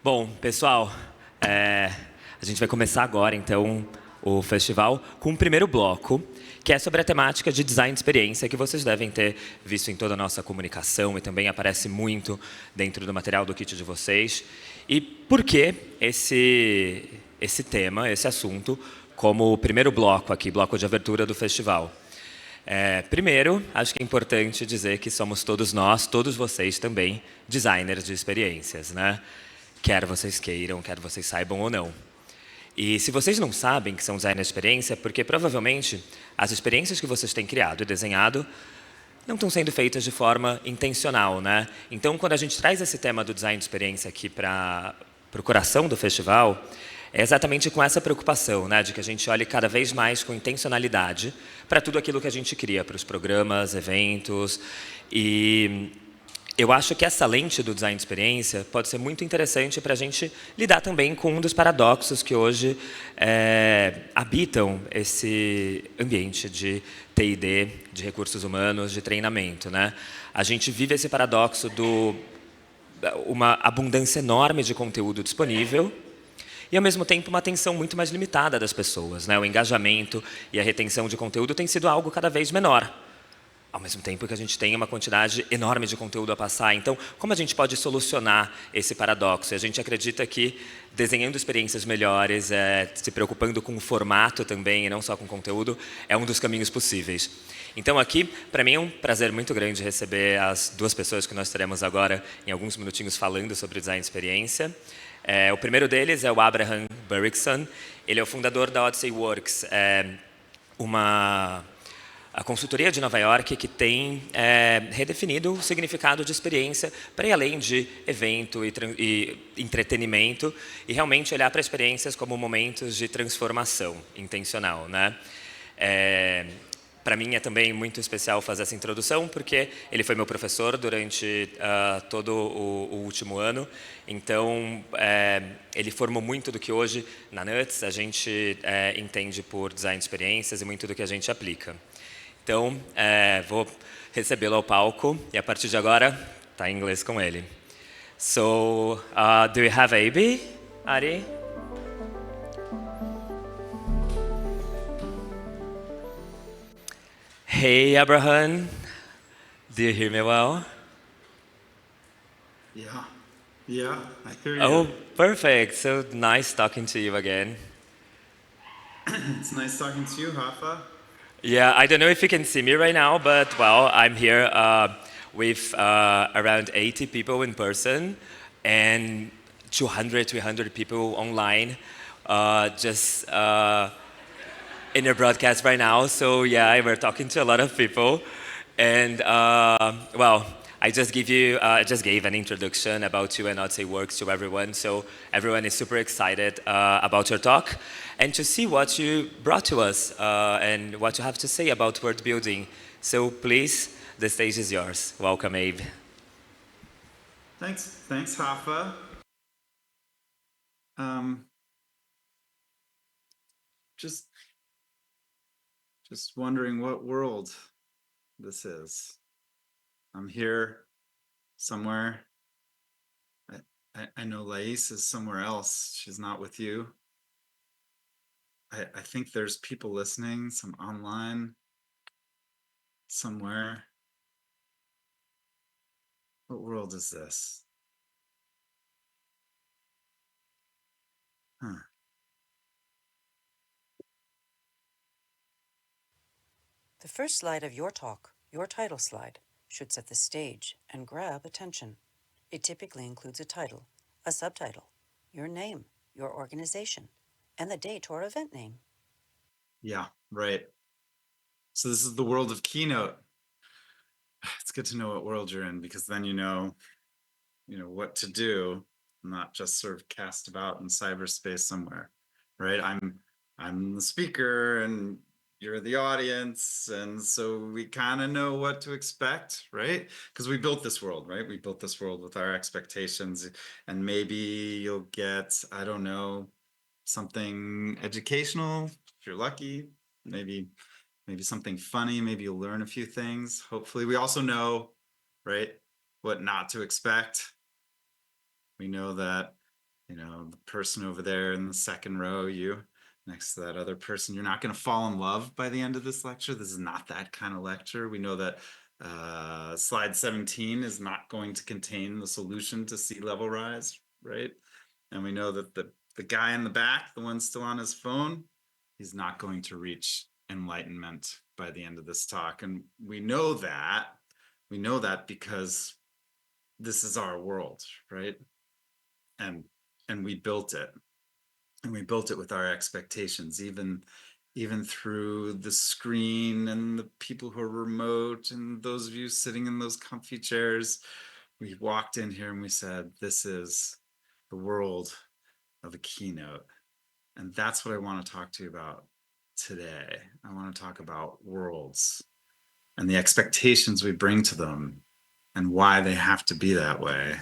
Bom, pessoal, a gente vai começar agora, então, o festival com o primeiro bloco, que é sobre a temática de design de experiência, que vocês devem ter visto em toda a nossa comunicação e também aparece muito dentro do material do kit de vocês. E por que esse tema, esse assunto, como o primeiro bloco aqui, bloco de abertura do festival? Primeiro, acho que é importante dizer que somos todos nós, todos vocês também, designers de experiências, né? Quer vocês queiram, quer vocês saibam ou não. E se vocês não sabem que são designers de experiência, porque provavelmente as experiências que vocês têm criado e desenhado não estão sendo feitas de forma intencional, né? Então, quando a gente traz esse tema do design de experiência aqui para o coração do festival, é exatamente com essa preocupação, né, de que a gente olhe cada vez mais com intencionalidade para tudo aquilo que a gente cria, para os programas, eventos. E eu acho que essa lente do design de experiência pode ser muito interessante para a gente lidar também com um dos paradoxos que hoje habitam esse ambiente de T&D, de recursos humanos, de treinamento, né? A gente vive esse paradoxo de uma abundância enorme de conteúdo disponível e, ao mesmo tempo, uma atenção muito mais limitada das pessoas, né? O engajamento e a retenção de conteúdo tem sido algo cada vez menor, ao mesmo tempo que a gente tem uma quantidade enorme de conteúdo a passar. Então, como a gente pode solucionar esse paradoxo? A gente acredita que desenhando experiências melhores, se preocupando com o formato também, e não só com o conteúdo, é um dos caminhos possíveis. Então, aqui, para mim, é um prazer muito grande receber as duas pessoas que nós teremos agora, em alguns minutinhos, falando sobre design de experiência. O primeiro deles é o Abraham Burickson. Ele é o fundador da Odyssey Works, a consultoria de Nova York que tem redefinido o significado de experiência para ir além de evento e entretenimento e realmente olhar para experiências como momentos de transformação intencional, né? Para mim é também muito especial fazer essa introdução, porque ele foi meu professor durante todo o último ano. Então, ele formou muito do que hoje, na Nuts, a gente entende por design de experiências e muito do que a gente aplica. Então, vou recebê-lo ao palco e, a partir de agora, está em inglês com ele. So, do we have Abi? Ari? Hey, Abraham. Do you hear me well? Yeah, I hear you. Oh, perfect. So nice talking to you again. It's nice talking to you, Rafa. Yeah, I don't know if you can see me right now, but well, I'm here with around 80 people in person and 200, 300 people online, just in a broadcast right now. So yeah, we're talking to a lot of people, and well, I just gave an introduction about you and Odyssey Works to everyone. So everyone is super excited about your talk and to see what you brought to us and what you have to say about world building. So please, the stage is yours. Welcome, Abe. Thanks, Rafa. Just wondering what world this is. I'm here somewhere. I know Laís is somewhere else. She's not with you. I think there's people listening, some online, somewhere. What world is this? Huh. The first slide of your talk, your title slide, should set the stage and grab attention. It typically includes a title, a subtitle, your name, your organization, and the date or event name. Yeah, right. So this is the world of Keynote. It's good to know what world you're in, because then you know what to do, not just sort of cast about in cyberspace somewhere, right? I'm the speaker and you're the audience, and so we kind of know what to expect, right? Because we built this world, right? We built this world with our expectations, and maybe you'll get, I don't know, something educational if you're lucky, maybe something funny, maybe you'll learn a few things. Hopefully, we also know, right, what not to expect. We know that You know, the person over there in the second row, you next to that other person, you're not going to fall in love by the end of this lecture. This is not that kind of lecture. We know that slide 17 is not going to contain the solution to sea level rise, right? And we know that the guy in the back, the one still on his phone, he's not going to reach enlightenment by the end of this talk. And we know that because this is our world, right? And we built it, and we built it with our expectations, even through the screen and the people who are remote and those of you sitting in those comfy chairs. We walked in here and we said, this is the world of a keynote. And that's what I want to talk to you about today. I want to talk about worlds and the expectations we bring to them and why they have to be that way.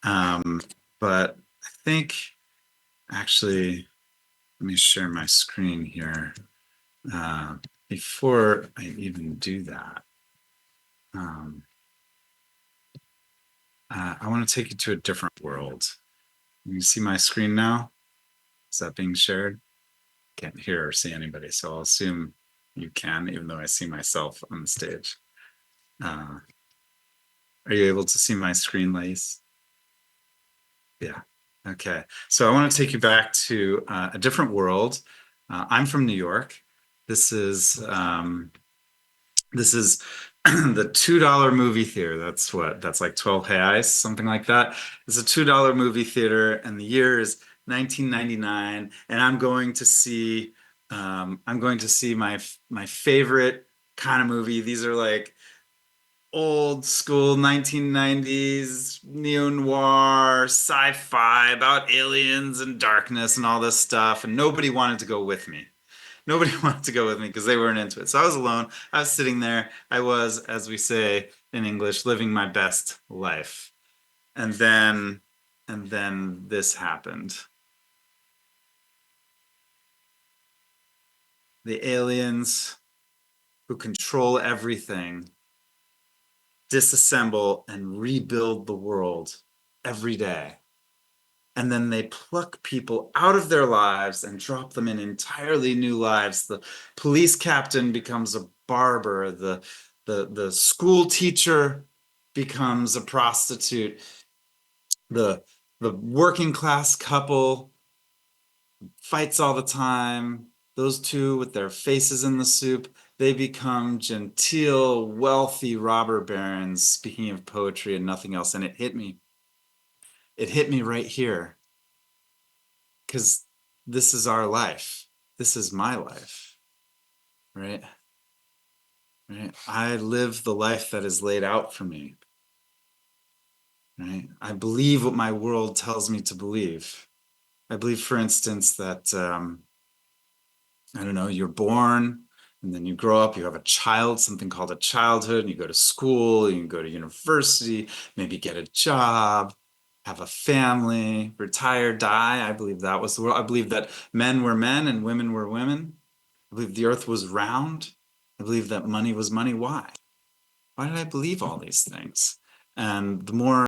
But I think, actually, let me share my screen here. Before I even do that, I want to take you to a different world. You see my screen now? Is that being shared? Can't hear or see anybody, so I'll assume you can, even though I see myself on the stage. Are you able to see my screen, Laís? Yeah. Okay. So I want to take you back to a different world. I'm from New York. This is the $2 movie theater. That's like 12 reais, something like that. It's a $2 movie theater, and the year is 1999. And I'm going to see my favorite kind of movie. These are like old school 1990s neo-noir sci-fi about aliens and darkness and all this stuff, and nobody wanted to go with me because they weren't into it. So I was alone. I was sitting there. I was, as we say in English, living my best life. And then this happened. The aliens who control everything disassemble and rebuild the world every day. And then they pluck people out of their lives and drop them in entirely new lives. The police captain becomes a barber. The school teacher becomes a prostitute. The working class couple fights all the time. Those two with their faces in the soup, they become genteel, wealthy robber barons, speaking of poetry and nothing else. And it hit me. It hit me right here. Because this is our life. This is my life. Right? Right? I live the life that is laid out for me. Right? I believe what my world tells me to believe. I believe, for instance, that I don't know, you're born and then you grow up, you have a child, something called a childhood, and you go to school, you can go to university, maybe get a job, have a family, retire, die. I believe that was the world. I believe that men were men and women were women. I believe the earth was round. I believe that money was money. Why? Why did I believe all these things? And the more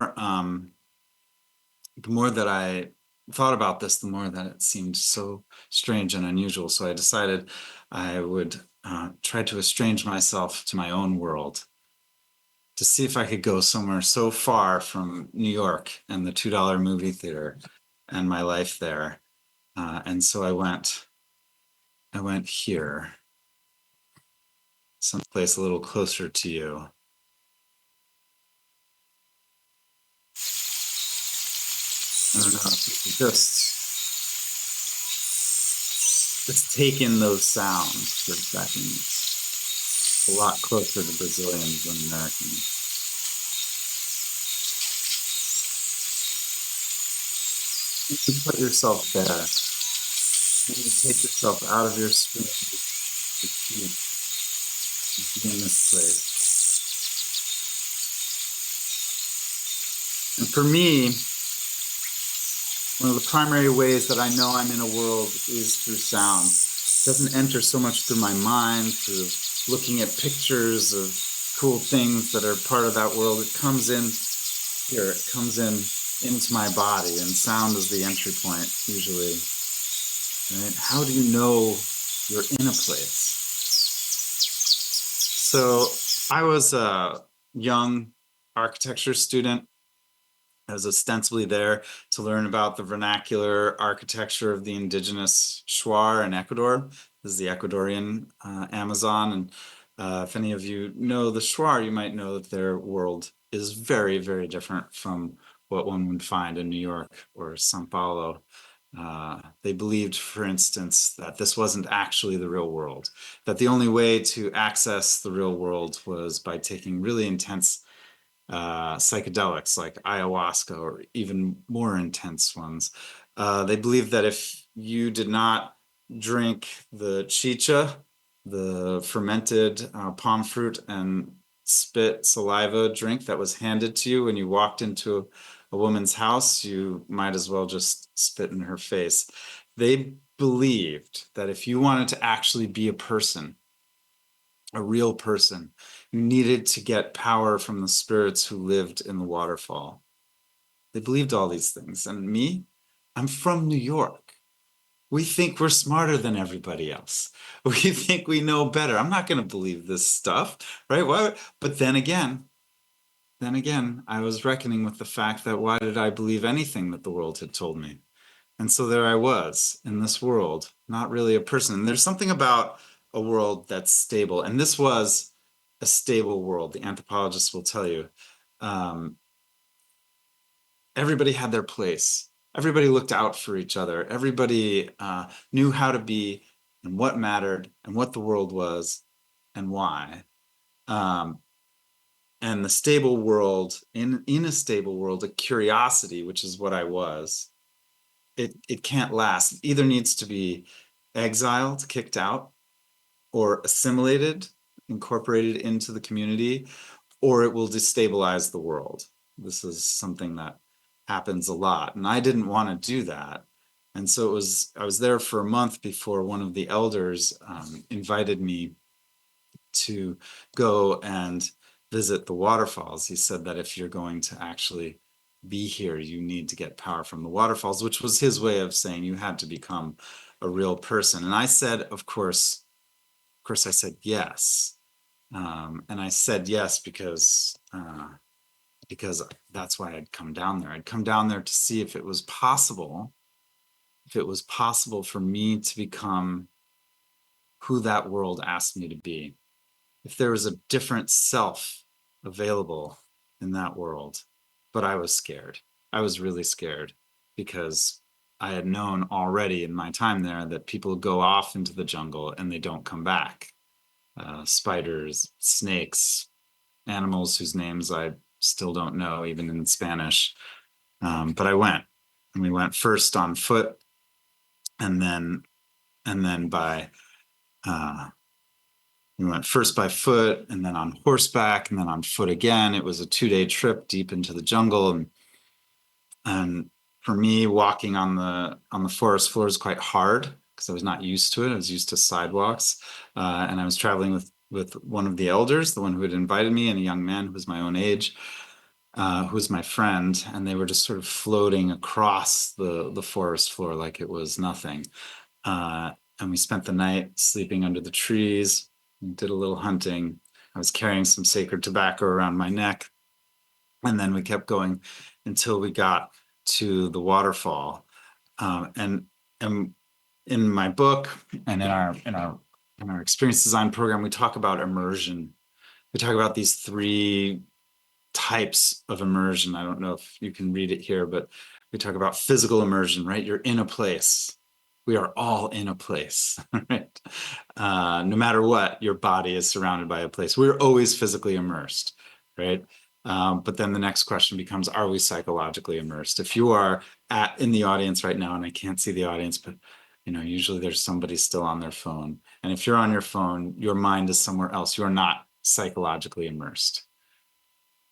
that I thought about this, the more that it seemed so strange and unusual. So I decided I would try to estrange myself to my own world to see if I could go somewhere so far from New York and the $2 movie theater and my life there. And so I went here, someplace a little closer to you. I don't know if you could just take in those sounds for a second. A lot closer to Brazilians than Americans. You can put yourself there. You can take yourself out of your screen to be in this place. And for me, one of the primary ways that I know I'm in a world is through sound. It doesn't enter so much through my mind, through looking at pictures of cool things that are part of that world. It comes in here. It comes in into my body, and sound is the entry point usually. Right? How do you know you're in a place? So I was a young architecture student. I was ostensibly there to learn about the vernacular architecture of the indigenous Shuar in Ecuador. This is the Ecuadorian Amazon. And if any of you know the Shuar, you might know that their world is very, very different from what one would find in New York or Sao Paulo. They believed, for instance, that this wasn't actually the real world, that the only way to access the real world was by taking really intense psychedelics like ayahuasca or even more intense ones. They believed that if you did not drink the chicha, the fermented palm fruit and spit saliva drink that was handed to you when you walked into a woman's house, you might as well just spit in her face. They believed that if you wanted to actually be a person, a real person, you needed to get power from the spirits who lived in the waterfall. They believed all these things. And me, I'm from New York. We think we're smarter than everybody else. We think we know better. I'm not going to believe this stuff, right? Why? But then again, I was reckoning with the fact that why did I believe anything that the world had told me? And so there I was in this world, not really a person. And there's something about a world that's stable. And this was a stable world. The anthropologists will tell you. Everybody had their place. Everybody looked out for each other. Everybody knew how to be and what mattered and what the world was and why. And the stable world, in a stable world, a curiosity, which is what I was, it can't last. It either needs to be exiled, kicked out, or assimilated, incorporated into the community, or it will destabilize the world. This is something that happens a lot. And I didn't want to do that. And so I was there for a month before one of the elders invited me to go and visit the waterfalls. He said that if you're going to actually be here, you need to get power from the waterfalls, which was his way of saying you had to become a real person. And I said, of course I said yes. And I said yes because that's why I'd come down there. I'd come down there to see if it was possible for me to become who that world asked me to be. If there was a different self available in that world. But I was scared. I was really scared because I had known already in my time there that people go off into the jungle and they don't come back. Spiders, snakes, animals whose names I still don't know, even in Spanish. But I went, and we went first on foot, and then by we went first by foot, and then on horseback, and then on foot again. It was a 2-day trip deep into the jungle, and for me, walking on the forest floor is quite hard because I was not used to it. I was used to sidewalks, and I was traveling with one of the elders, the one who had invited me, and a young man who was my own age, who was my friend, and they were just sort of floating across the forest floor like it was nothing. And we spent the night sleeping under the trees, did a little hunting. I was carrying some sacred tobacco around my neck. And then we kept going until we got to the waterfall. And in my book and in our experience design program, we talk about immersion. We talk about these 3 types of immersion. I don't know if you can read it here, but we talk about physical immersion, right? You're in a place. We are all in a place, right? No matter what, your body is surrounded by a place. We're always physically immersed, right? But then the next question becomes, are we psychologically immersed? If you are in the audience right now, and I can't see the audience, but usually there's somebody still on their phone. And if you're on your phone, your mind is somewhere else. You're not psychologically immersed,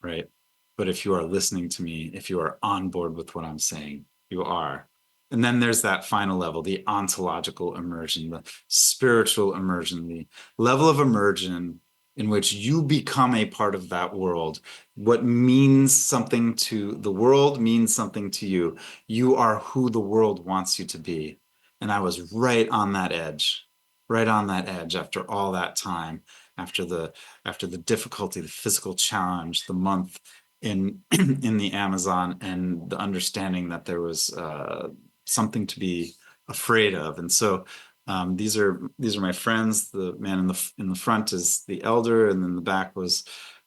right? But if you are listening to me, if you are on board with what I'm saying, you are. And then there's that final level, the ontological immersion, the spiritual immersion, the level of immersion in which you become a part of that world. What means something to the world means something to you. You are who the world wants you to be. And I was right on that edge after all that time, after the difficulty, the physical challenge, the month in the Amazon, and the understanding that there was something to be afraid of. And so these are my friends. The man in the front is the elder, and then the back was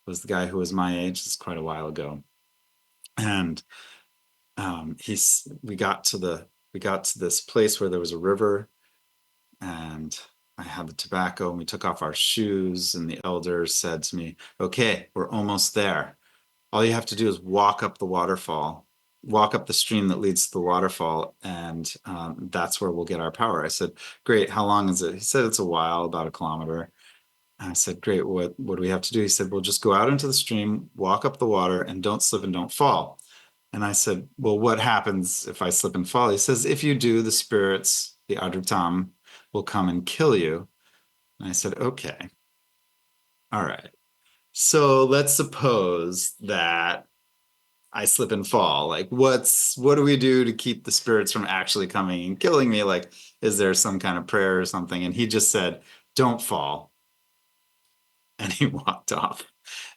the guy who was my age. It's quite a while ago. And we got to this place where there was a river, and I had the tobacco, and we took off our shoes, and the elder said to me, "Okay, we're almost there. All you have to do is walk up the waterfall, walk up the stream that leads to the waterfall, and that's where we'll get our power." I said, "Great, how long is it?" He said, "It's a while, about 1 kilometer." And I said, "Great, what do we have to do?" He said, "We'll just go out into the stream, walk up the water, and don't slip and don't fall." And I said, "Well, what happens if I slip and fall?" He says, "If you do, the spirits, the Adrutam, will come and kill you." And I said, "Okay, all right. So let's suppose that I slip and fall. Like, what do we do to keep the spirits from actually coming and killing me? Like, is there some kind of prayer or something?" And he just said, "Don't fall." And he walked off.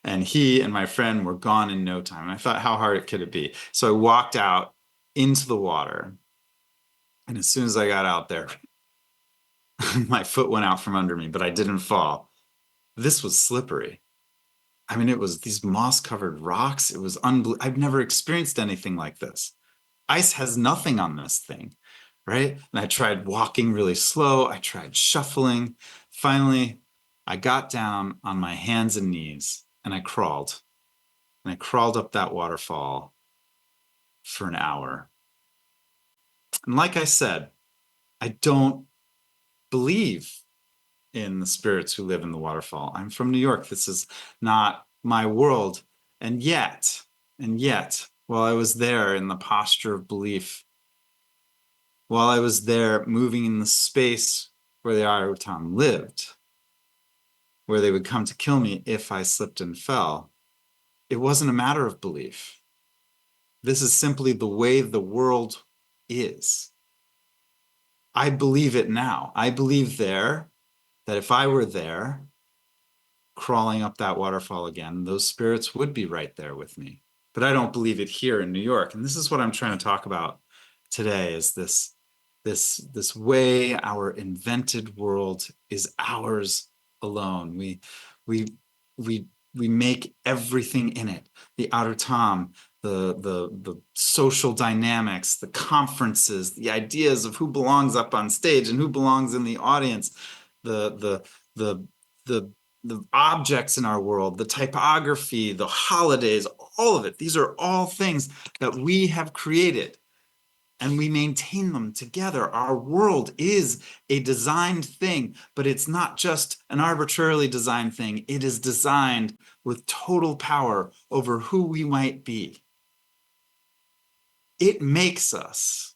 And he and my friend were gone in no time. And I thought, how hard could it be? So I walked out into the water. And as soon as I got out there, my foot went out from under me, but I didn't fall. This was slippery. I mean, it was these moss-covered rocks. It was unbelievable. I've never experienced anything like this. Ice has nothing on this thing, right? And I tried walking really slow. I tried shuffling. Finally, I got down on my hands and knees, and I crawled. And I crawled up that waterfall for an hour. And like I said, I don't believe in the spirits who live in the waterfall. I'm from New York. This is not my world. And yet, while I was there in the posture of belief, while I was there moving in the space where the Arutam lived, where they would come to kill me if I slipped and fell, it wasn't a matter of belief. This is simply the way the world is. I believe it now. I believe there that if I were there, crawling up that waterfall again, those spirits would be right there with me. But I don't believe it here in New York. And this is what I'm trying to talk about today, is this way our invented world is ours alone. We make everything in it. The Arutam, the social dynamics, the conferences, the ideas of who belongs up on stage and who belongs in the audience, the objects in our world, the typography, the holidays, all of it. These are all things that we have created, and we maintain them together. Our world is a designed thing, but it's not just an arbitrarily designed thing. It is designed with total power over who we might be. It makes us.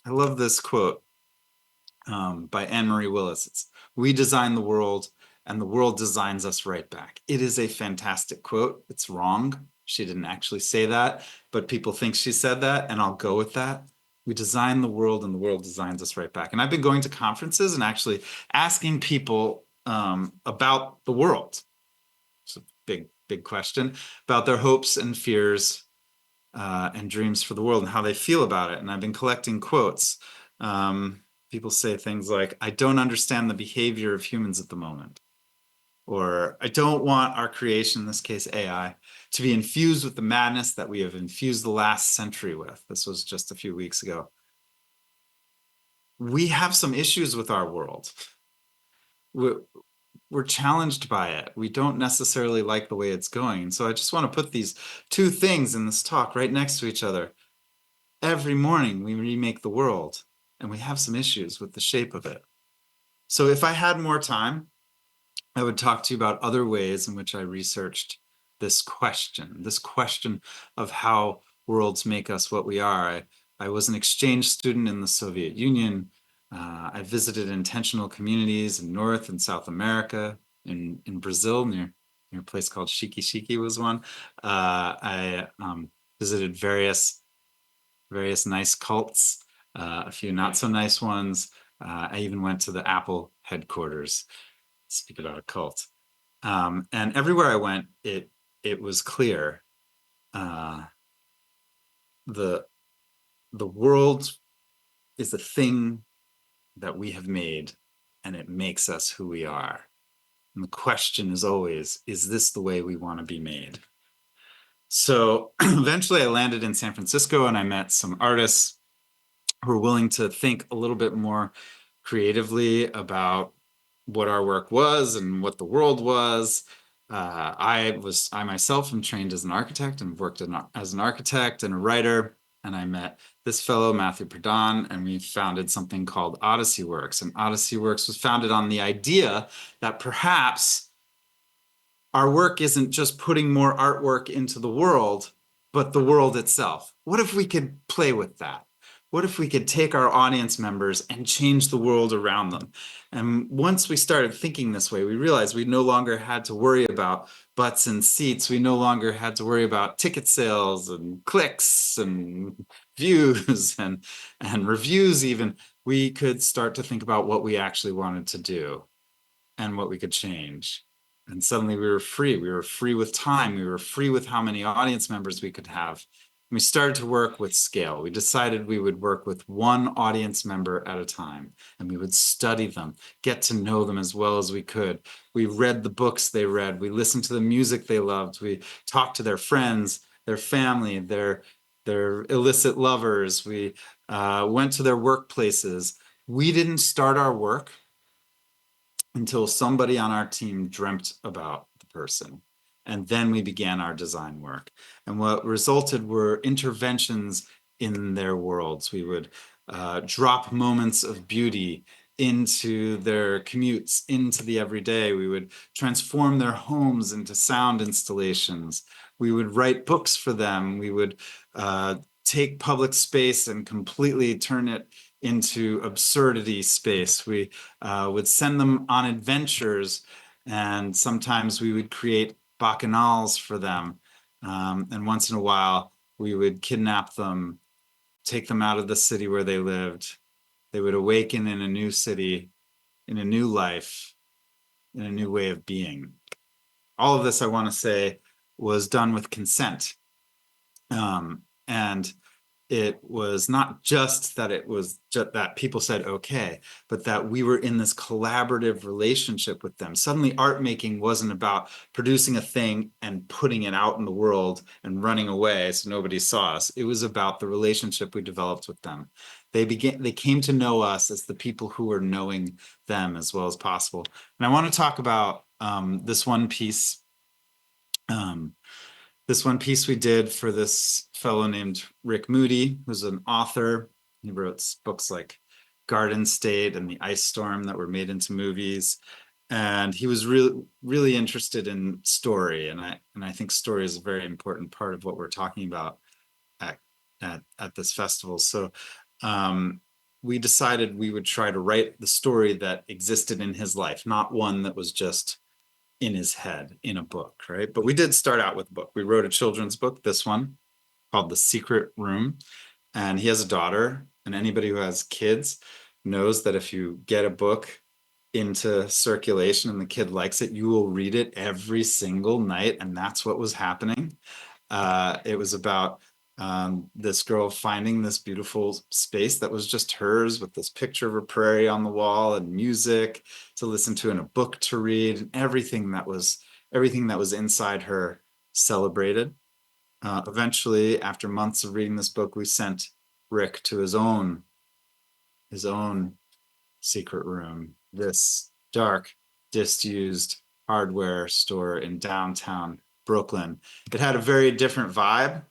I love this quote by Anne-Marie Willis. It's, "We design the world, and the world designs us right back." It is a fantastic quote. It's wrong. She didn't actually say that, but people think she said that, and I'll go with that. We design the world, and the world designs us right back. And I've been going to conferences and actually asking people about the world. It's a big question, about their hopes and fears and dreams for the world and how they feel about it. And I've been collecting quotes. People say things like, "I don't understand the behavior of humans at the moment." Or, "I don't want our creation," in this case AI, "to be infused with the madness that we have infused the last century with." This was just a few weeks ago. We have some issues with our world. We're challenged by it. We don't necessarily like the way it's going. And so I just want to put these two things in this talk right next to each other. Every morning we remake the world, and we have some issues with the shape of it. So if I had more time, I would talk to you about other ways in which I researched this question of how worlds make us what we are. I was an exchange student in the Soviet Union. I visited intentional communities in North and South America. in Brazil, near a place called Chique was one. I visited various nice cults, a few not so nice ones. I even went to the Apple headquarters. Speak about a cult. And everywhere I went, it was clear. The world is a thing that we have made, and it makes us who we are. And the question is always, is this the way we want to be made? So eventually I landed in San Francisco, and I met some artists who were willing to think a little bit more creatively about what our work was and what the world was. I myself am trained as an architect and worked as an architect and a writer. And I met this fellow, Matthew Pradhan, and we founded something called Odyssey Works. And Odyssey Works was founded on the idea that perhaps our work isn't just putting more artwork into the world, but the world itself. What if we could play with that? What if we could take our audience members and change the world around them? And once we started thinking this way, we realized we no longer had to worry about butts and seats. We no longer had to worry about ticket sales and clicks and views and reviews even. We could start to think about what we actually wanted to do and what we could change. And suddenly we were free. We were free with time. We were free with how many audience members we could have. And we started to work with scale. We decided we would work with one audience member at a time, and we would study them, get to know them as well as we could. We read the books they read. We listened to the music they loved. We talked to their friends, their family, their illicit lovers. We went to their workplaces. We didn't start our work until somebody on our team dreamt about the person. And then we began our design work. And what resulted were interventions in their worlds. We would drop moments of beauty into their commutes, into the everyday. We would transform their homes into sound installations. We would write books for them. We would take public space and completely turn it into absurdity space. We would send them on adventures, and sometimes we would create bacchanals for them. And once in a while, we would kidnap them, take them out of the city where they lived. They would awaken in a new city, in a new life, in a new way of being. All of this, I want to say, was done with consent. And it was not just that it was just that people said okay, but that we were in this collaborative relationship with them. Suddenly art making wasn't about producing a thing and putting it out in the world and running away so nobody saw us. It was about the relationship we developed with them. They came to know us as the people who were knowing them as well as possible. And I want to talk about this one piece. This one piece we did for this fellow named Rick Moody, who's an author. He wrote books like Garden State and The Ice Storm that were made into movies. And he was really interested in story. And I think story is a very important part of what we're talking about at this festival. So we decided we would try to write the story that existed in his life, not one that was just in his head in a book, right? But we did start out with a book. We wrote a children's book, this one, called The Secret Room. And he has a daughter, and anybody who has kids knows that if you get a book into circulation and the kid likes it, you will read it every single night. And that's what was happening. It was about this girl finding this beautiful space that was just hers, with this picture of a prairie on the wall and music to listen to and a book to read, and everything that was inside her celebrated. Eventually, after months of reading this book, we sent Rick to his own secret room, this dark, disused hardware store in downtown Brooklyn. It had a very different vibe,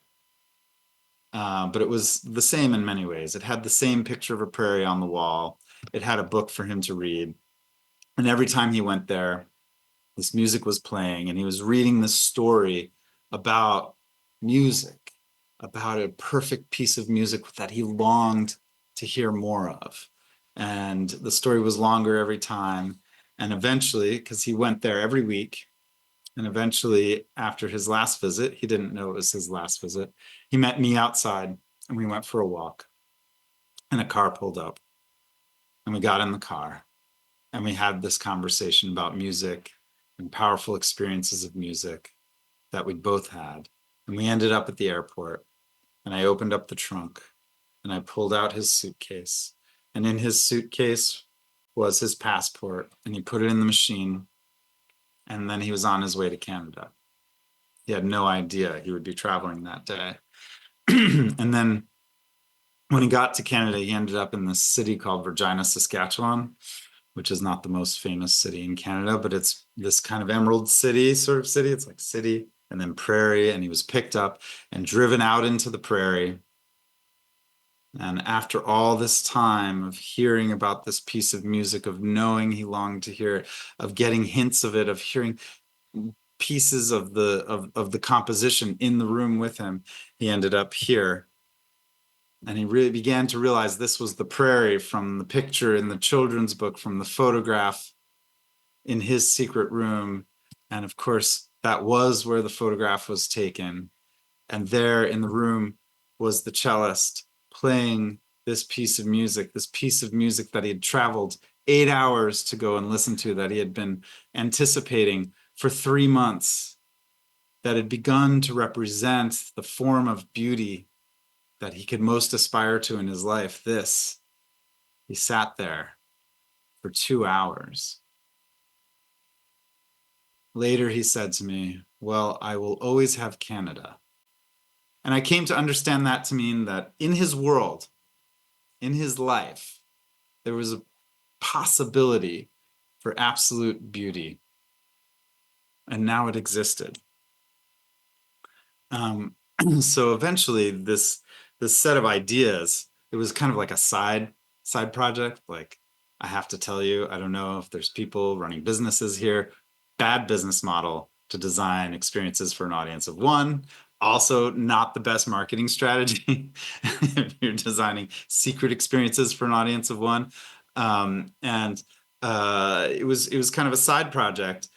but it was the same in many ways. It had the same picture of a prairie on the wall. It had a book for him to read. And every time he went there, this music was playing, and he was reading this story about music, about a perfect piece of music that he longed to hear more of. And the story was longer every time. And eventually, because he went there every week, and eventually after his last visit, he didn't know it was his last visit, he met me outside and we went for a walk. And a car pulled up and we got in the car and we had this conversation about music and powerful experiences of music that we both had. And we ended up at the airport and I opened up the trunk and I pulled out his suitcase. And in his suitcase was his passport and he put it in the machine. And then he was on his way to Canada. He had no idea he would be traveling that day. And then when he got to Canada, he ended up in this city called Regina, Saskatchewan, which is not the most famous city in Canada, but it's this kind of emerald city sort of city. It's like city and then prairie. And he was picked up and driven out into the prairie. And after all this time of hearing about this piece of music, of knowing he longed to hear it, of getting hints of it, of hearing pieces of the composition in the room with him, he ended up here. And he really began to realize this was the prairie from the picture in the children's book, from the photograph in his secret room. And of course, that was where the photograph was taken. And there in the room was the cellist playing this piece of music that he had traveled 8 hours to go and listen to, that he had been anticipating for 3 months, that had begun to represent the form of beauty that he could most aspire to in his life. This, he sat there for 2 hours. Later, he said to me, well, I will always have Canada. And I came to understand that to mean that in his world, in his life, there was a possibility for absolute beauty. And now it existed. So eventually this set of ideas, it was kind of like a side project. Like, I have to tell you, I don't know if there's people running businesses here, bad business model to design experiences for an audience of one. Also not the best marketing strategy if you're designing secret experiences for an audience of one. It was kind of a side project,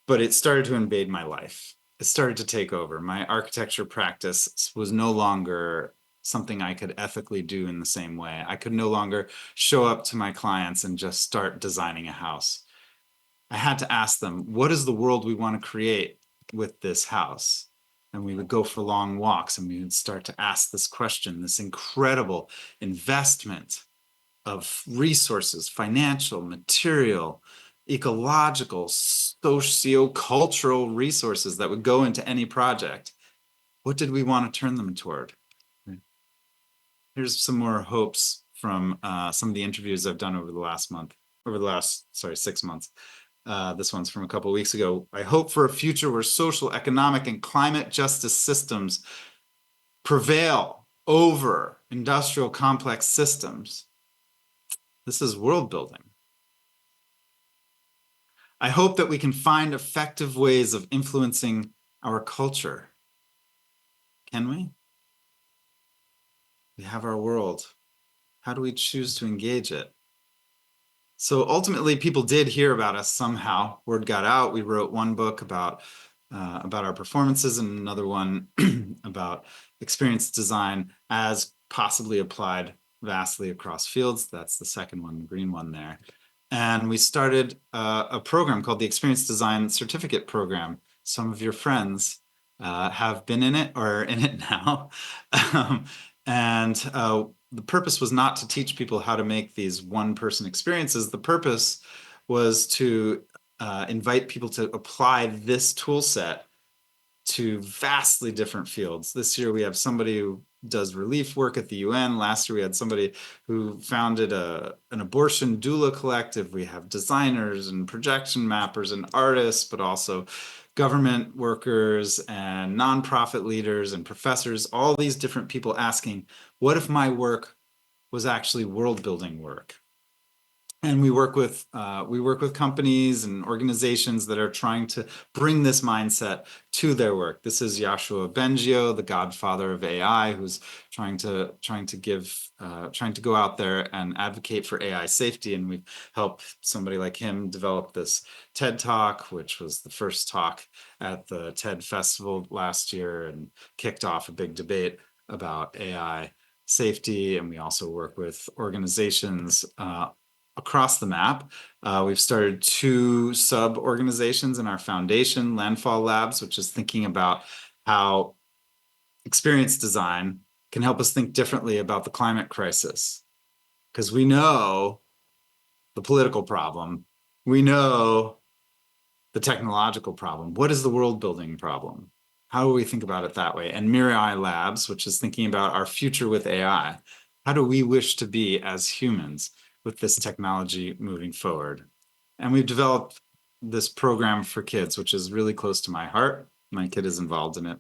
but it started to invade my life. It started to take over. My architecture practice was no longer something I could ethically do in the same way. I could no longer show up to my clients and just start designing a house. I had to ask them, what is the world we want to create with this house? And we would go for long walks and we would start to ask this question, this incredible investment of resources, financial, material, ecological, socio-cultural resources that would go into any project. What did we want to turn them toward? Here's some more hopes from some of the interviews I've done over the last 6 months. This one's from a couple of weeks ago. I hope for a future where social, economic, and climate justice systems prevail over industrial complex systems. This is world building. I hope that we can find effective ways of influencing our culture. Can we? We have our world. How do we choose to engage it? So ultimately, people did hear about us somehow. Word got out. We wrote one book about our performances and another one about experience design as possibly applied vastly across fields. That's the second one, the green one there. And we started a program called the Experience Design Certificate Program. Some of your friends have been in it or are in it now. The purpose was not to teach people how to make these one-person experiences. The purpose was to invite people to apply this tool set to vastly different fields. This year we have somebody who does relief work at the UN. Last year we had somebody who founded an abortion doula collective. We have designers and projection mappers and artists, but also government workers and nonprofit leaders and professors, all these different people asking, what if my work was actually world building work? And we work with companies and organizations that are trying to bring this mindset to their work. This is Yoshua Bengio, the godfather of AI, who's trying to go out there and advocate for AI safety. And we've helped somebody like him develop this TED Talk, which was the first talk at the TED Festival last year and kicked off a big debate about AI safety. And we also work with organizations across the map. We've started 2 sub-organizations in our foundation, Landfall Labs, which is thinking about how experience design can help us think differently about the climate crisis. Because we know the political problem, we know the technological problem. What is the world building problem? How do we think about it that way? And Mirai Labs, which is thinking about our future with AI. How do we wish to be as humans with this technology moving forward? And we've developed this program for kids, which is really close to my heart. My kid is involved in it.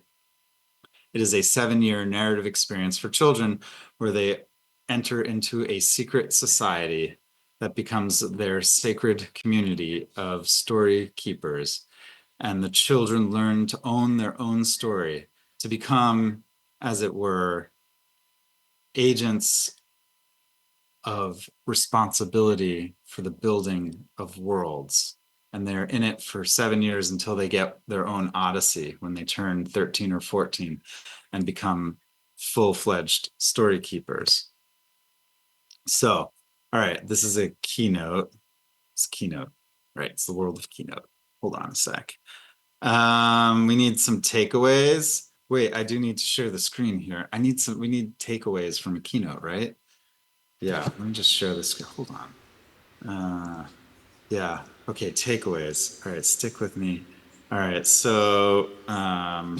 It is a 7-year narrative experience for children where they enter into a secret society that becomes their sacred community of story keepers. And the children learn to own their own story, to become, as it were, agents of responsibility for the building of worlds. And they're in it for 7 years until they get their own Odyssey when they turn 13 or 14 and become full-fledged story keepers. So, all right, this is a keynote. It's keynote, right? It's the world of keynote. Hold on a sec. We need some takeaways. Wait, I do need to share the screen here. We need takeaways from a keynote, right? Yeah, let me just share this. Hold on. Yeah, okay, takeaways. All right, stick with me. All right, so, all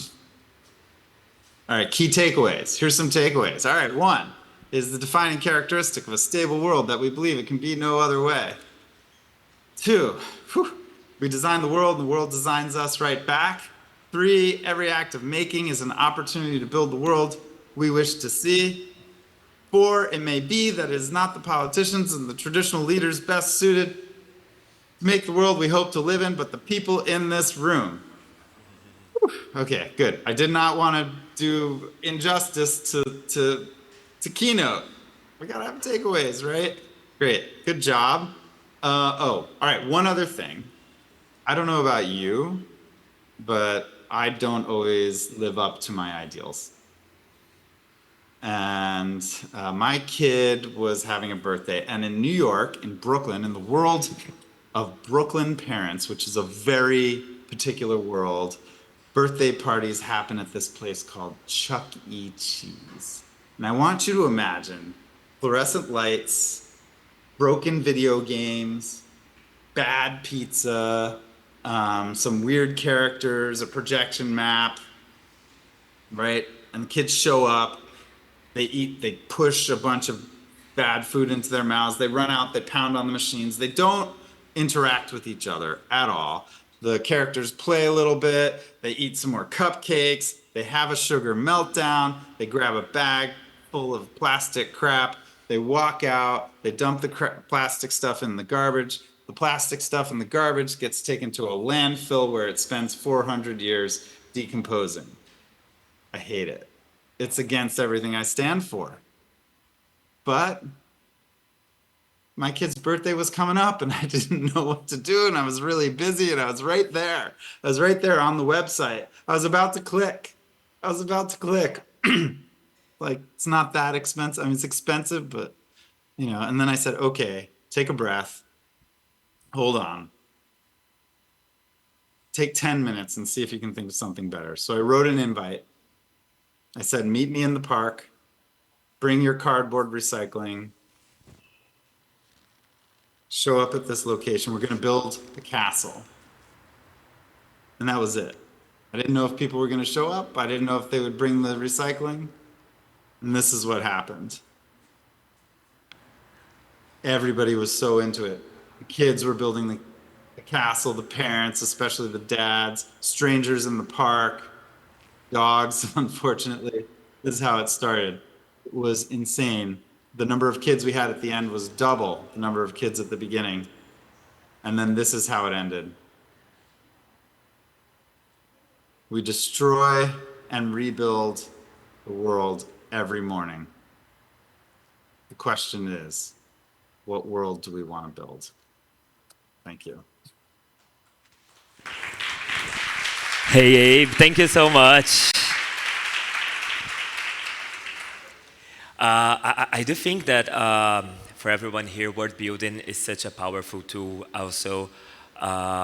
right, key takeaways. Here's some takeaways. All right, 1 is the defining characteristic of a stable world that we believe it can be no other way. 2, we design the world and the world designs us right back. 3, every act of making is an opportunity to build the world we wish to see. 4, it may be that it is not the politicians and the traditional leaders best suited to make the world we hope to live in, but the people in this room. Okay, good. I did not want to do injustice to keynote. We gotta have takeaways, right? Great, good job. All right, one other thing. I don't know about you, but I don't always live up to my ideals. And my kid was having a birthday, and in New York, in Brooklyn, in the world of Brooklyn parents, which is a very particular world, birthday parties happen at this place called Chuck E. Cheese. And I want you to imagine fluorescent lights, broken video games, bad pizza, some weird characters, a projection map, right? And the kids show up. They eat, they push a bunch of bad food into their mouths. They run out, they pound on the machines. They don't interact with each other at all. The characters play a little bit. They eat some more cupcakes. They have a sugar meltdown. They grab a bag full of plastic crap. They walk out. They dump the plastic stuff in the garbage. The plastic stuff in the garbage gets taken to a landfill where it spends 400 years decomposing. I hate it. It's against everything I stand for. But my kid's birthday was coming up and I didn't know what to do and I was really busy and I was right there. I was right there on the website. I was about to click. Like, it's not that expensive. I mean, it's expensive, but, you know, and then I said, okay, take a breath. Hold on. Take 10 minutes and see if you can think of something better. So I wrote an invite. I said, meet me in the park. Bring your cardboard recycling. Show up at this location. We're going to build a castle. And that was it. I didn't know if people were going to show up. I didn't know if they would bring the recycling. And this is what happened. Everybody was so into it. The kids were building the castle, the parents, especially the dads, strangers in the park, dogs, unfortunately. This is how it started. It was insane. the number of kids we had at the end was double the number of kids at the beginning. And then this is how it ended. We destroy and rebuild the world every morning. The question is, what world do we want to build? Thank you. Hey, Abe, thank you so much. I do think that for everyone here, word building is such a powerful tool also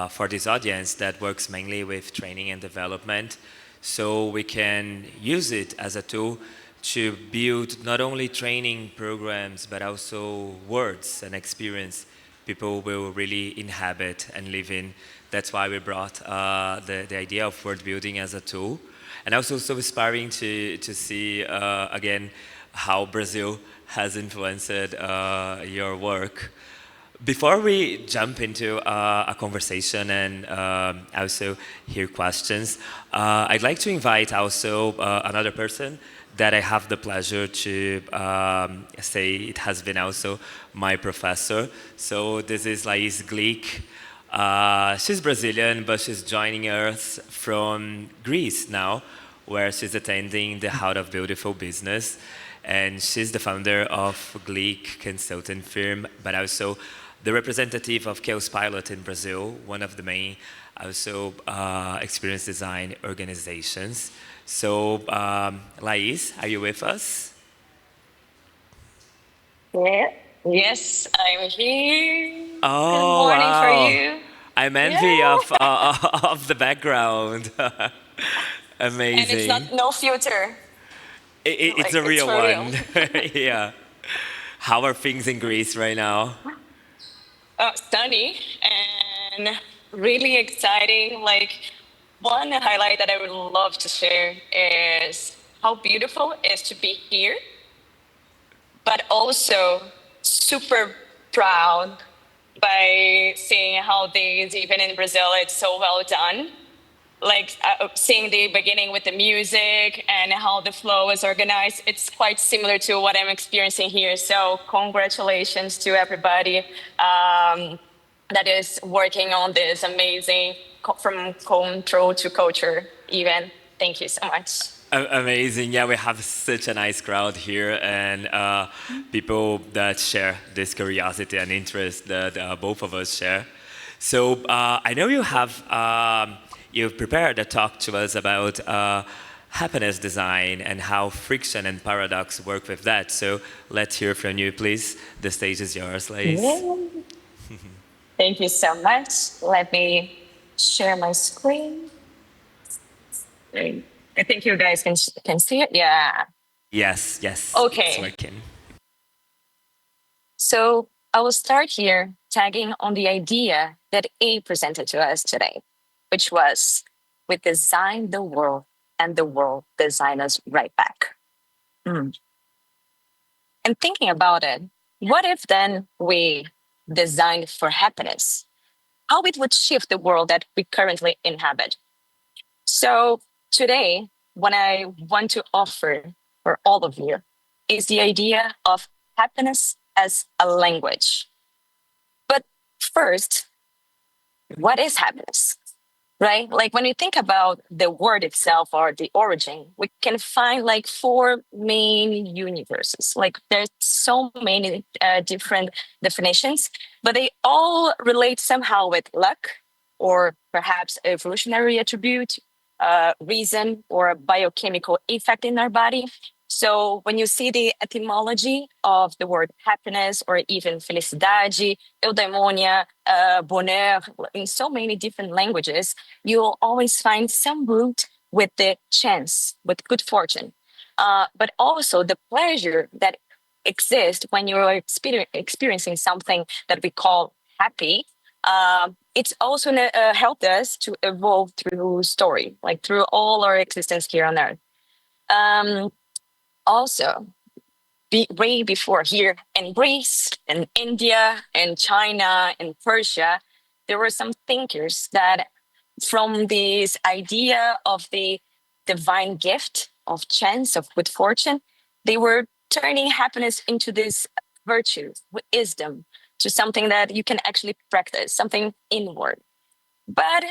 for this audience that works mainly with training and development. So we can use it as a tool to build not only training programs, but also words and experience people will really inhabit and live in. That's why we brought the idea of word building as a tool. And also so inspiring to see, again, how Brazil has influenced your work. Before we jump into a conversation and also hear questions, I'd like to invite also another person that I have the pleasure to say it has been also my professor. So this is Laís Glück. She's Brazilian, but she's joining us from Greece now, where she's attending the How of Beautiful Business. And she's the founder of Glück consulting firm, but also the representative of Chaos Pilot in Brazil, one of the main also experience design organizations. So, Laís, are you with us? Yeah. Yes, I'm here. Oh, Good morning wow. for you. I'm envy of the background. Amazing. And it's not no filter. It's a Like, real it's for real. one. Yeah. How are things in Greece right now? Sunny and really exciting. Like, one highlight that I would love to share is how beautiful it is to be here, but also super proud by seeing how things, even in Brazil, it's so well done. Like seeing the beginning with the music and how the flow is organized, it's quite similar to what I'm experiencing here. So congratulations to everybody that is working on this amazing from control to culture even. Thank you so much. Amazing. Yeah, we have such a nice crowd here and people that share this curiosity and interest that both of us share. So I know you have you've prepared a talk to us about happiness design and how friction and paradox work with that. So let's hear from you, please. The stage is yours, Laís. Yeah. Thank you so much. Let me share my screen. I think you guys can see it. Yeah. Yes, yes. Okay. It's working. So I will start here tagging on the idea that A presented to us today, which was we design the world and the world design us right back. And thinking about it, what if then we designed for happiness? How it would shift the world that we currently inhabit? So today, what I want to offer for all of you is the idea of happiness as a language. But first, what is happiness? Right? Like when we think about the word itself or the origin, we can find like four main universes. Like there's so many different definitions, but they all relate somehow with luck or perhaps evolutionary attribute, reason, or a biochemical effect in our body. So when you see the etymology of the word happiness or even felicidade, eudaimonia, bonheur, in so many different languages, you'll always find some root with the chance, with good fortune, but also the pleasure that exists when you're experiencing something that we call happy. It's also helped us to evolve through story, like through all our existence here on Earth. Also, way before here in Greece, in India, in China, in Persia, there were some thinkers that from this idea of the divine gift of chance, of good fortune, they were turning happiness into this virtue, wisdom, to something that you can actually practice, something inward. But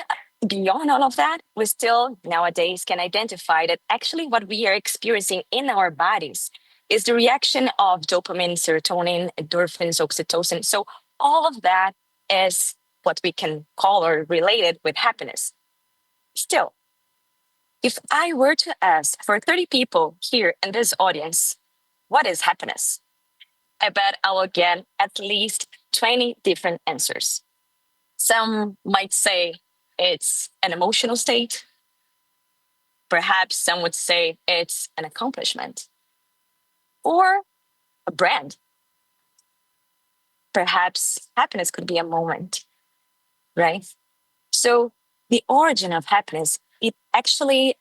beyond all of that, we still nowadays can identify that actually what we are experiencing in our bodies is the reaction of dopamine, serotonin, endorphins, oxytocin. So all of that is what we can call or relate it with happiness. Still, if I were to ask for 30 people here in this audience, what is happiness? I bet I will get at least 20 different answers. Some might say it's an emotional state. Perhaps some would say it's an accomplishment or a brand. Perhaps happiness could be a moment, right? So the origin of happiness, it actually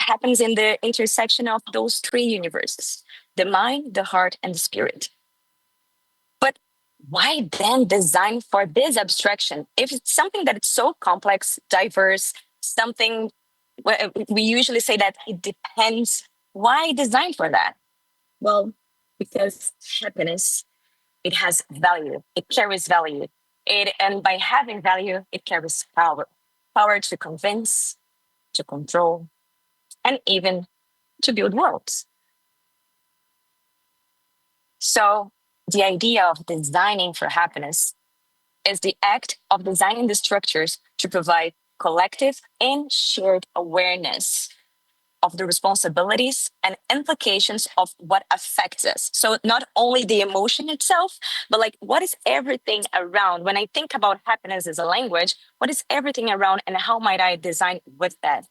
happens in the intersection of those three universes, the mind, the heart, and the spirit. But why then design for this abstraction? If it's something that is so complex, diverse, something we usually say that it depends. Why design for that? Well, because happiness, it has value. It carries value. And by having value, it carries power. Power to convince, to control, and even to build worlds. So the idea of designing for happiness is the act of designing the structures to provide collective and shared awareness of the responsibilities and implications of what affects us. So not only the emotion itself, but like what is everything around? When I think about happiness as a language, what is everything around and how might I design with that?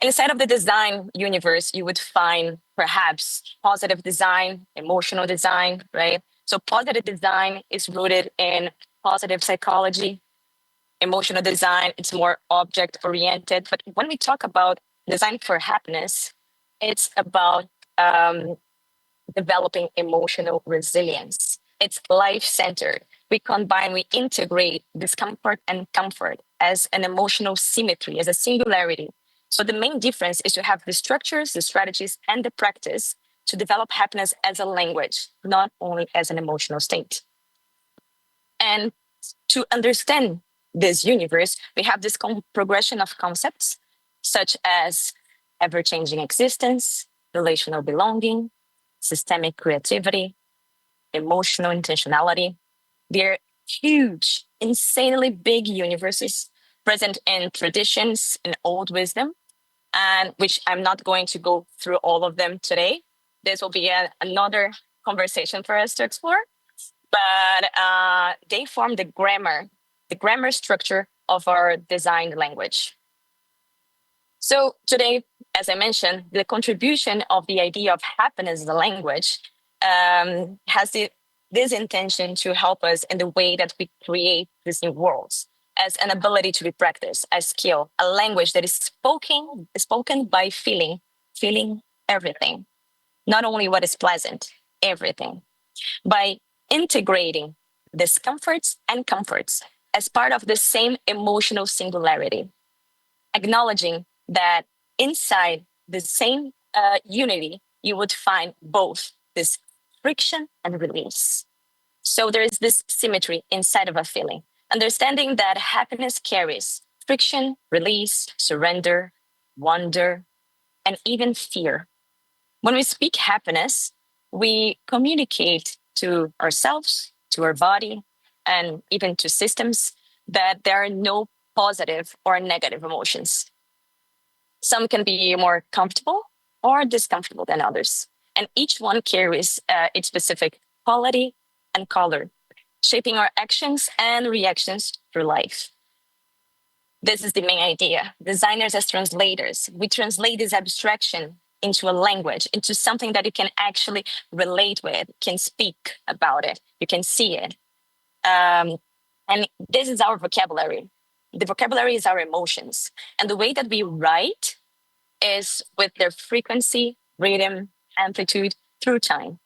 Inside of the design universe, you would find perhaps positive design, emotional design, right? So positive design is rooted in positive psychology. Emotional design, it's more object oriented. But when we talk about design for happiness, it's about developing emotional resilience. It's life centered. We integrate discomfort and comfort as an emotional symmetry, as a singularity. So the main difference is to have the structures, the strategies, and the practice to develop happiness as a language, not only as an emotional state. And to understand this universe, we have this progression of concepts such as ever-changing existence, relational belonging, systemic creativity, emotional intentionality. They're huge, insanely big universes present in traditions and old wisdom, and which I'm not going to go through all of them today. This will be another conversation for us to explore. But they form the grammar structure of our design language. So today, as I mentioned, the contribution of the idea of happiness as a language has this intention to help us in the way that we create these new worlds as an ability to be practiced, a skill, a language that is spoken by feeling everything, not only what is pleasant, everything, by integrating discomforts and comforts as part of the same emotional singularity, acknowledging that inside the same unity, you would find both this friction and release. So there is this symmetry inside of a feeling, understanding that happiness carries friction, release, surrender, wonder, and even fear. When we speak happiness, we communicate to ourselves, to our body, and even to systems that there are no positive or negative emotions. Some can be more comfortable or discomfortable than others. And each one carries its specific quality and color, shaping our actions and reactions through life. This is the main idea. Designers as translators, we translate this abstraction into a language, into something that you can actually relate with, can speak about it, you can see it. And this is our vocabulary. The vocabulary is our emotions. And the way that we write is with their frequency, rhythm, amplitude through time.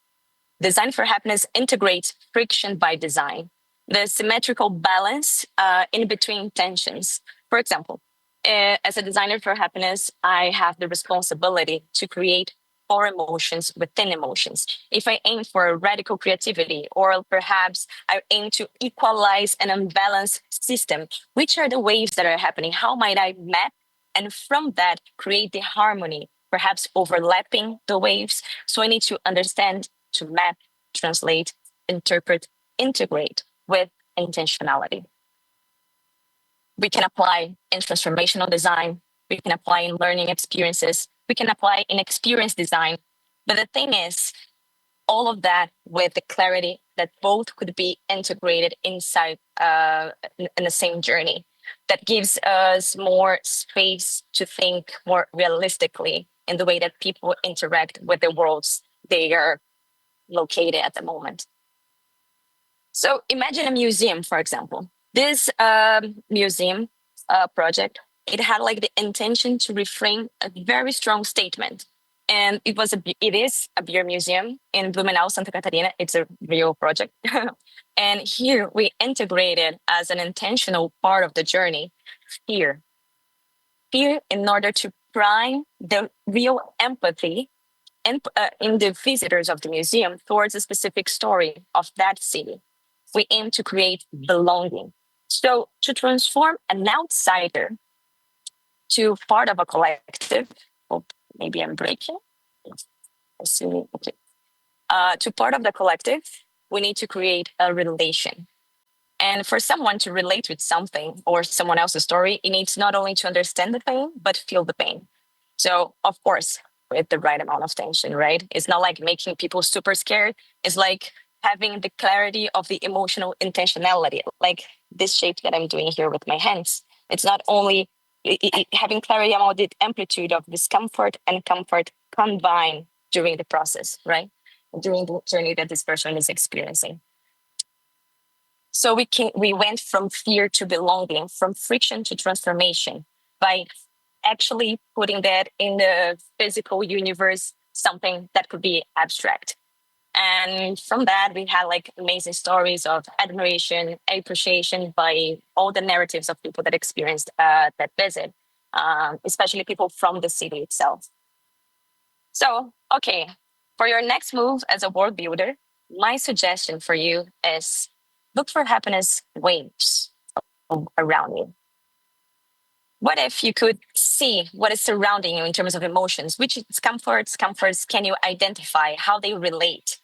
Design for happiness integrates friction by design, the symmetrical balance in between tensions. For example, as a designer for happiness, I have the responsibility to create or emotions within emotions. If I aim for a radical creativity, or perhaps I aim to equalize an unbalanced system, which are the waves that are happening? How might I map and from that create the harmony, perhaps overlapping the waves? So I need to understand, to map, translate, interpret, integrate with intentionality. We can apply in transformational design, we can apply in learning experiences, we can apply in experience design. But the thing is, all of that with the clarity that both could be integrated inside in the same journey. That gives us more space to think more realistically in the way that people interact with the worlds they are located at the moment. So imagine a museum, for example. This museum project, it had like the intention to reframe a very strong statement. And it is a beer museum in Blumenau, Santa Catarina. It's a real project. And here we integrated as an intentional part of the journey, fear. Fear in order to prime the real empathy in the visitors of the museum towards a specific story of that city. We aim to create belonging. So to transform an outsider to part of a collective, oh, maybe I'm breaking. Okay. To part of the collective, we need to create a relation. And for someone to relate with something or someone else's story, it needs not only to understand the pain, but feel the pain. So, of course, with the right amount of tension, right? It's not like making people super scared. It's like having the clarity of the emotional intentionality, like this shape that I'm doing here with my hands. It's not only having clarity about the amplitude of discomfort and comfort combined during the process, right? During the journey that this person is experiencing. So we went from fear to belonging, from friction to transformation, by actually putting that in the physical universe, something that could be abstract. And from that, we had like amazing stories of admiration, appreciation by all the narratives of people that experienced that visit, especially people from the city itself. So, okay, for your next move as a world builder, my suggestion for you is look for happiness waves around you. What if you could see what is surrounding you in terms of emotions? Which comforts can you identify, how they relate,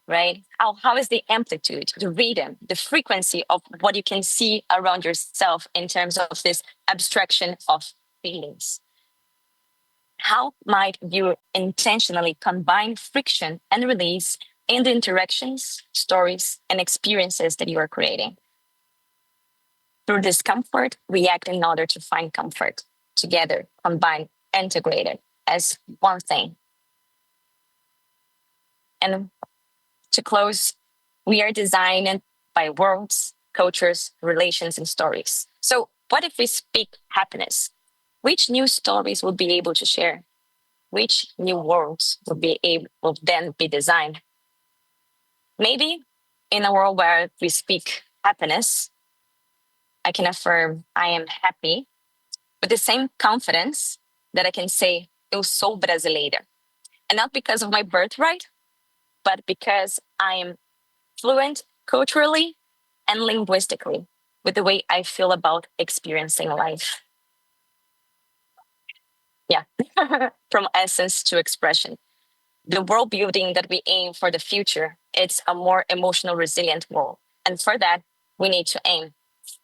right? How is the amplitude, the rhythm, the frequency of what you can see around yourself in terms of this abstraction of feelings? How might you intentionally combine friction and release in the interactions, stories, and experiences that you are creating? Through discomfort, react in order to find comfort. Together, combine, integrated as one thing. And to close, we are designed by worlds, cultures, relations, and stories. So what if we speak happiness? Which new stories will be able to share? Which new worlds will then be designed? Maybe in a world where we speak happiness, I can affirm I am happy with the same confidence that I can say eu sou brasileira. And not because of my birthright, but because I am fluent culturally and linguistically with the way I feel about experiencing life. Yeah, from essence to expression. The world building that we aim for the future, it's a more emotional resilient world. And for that, we need to aim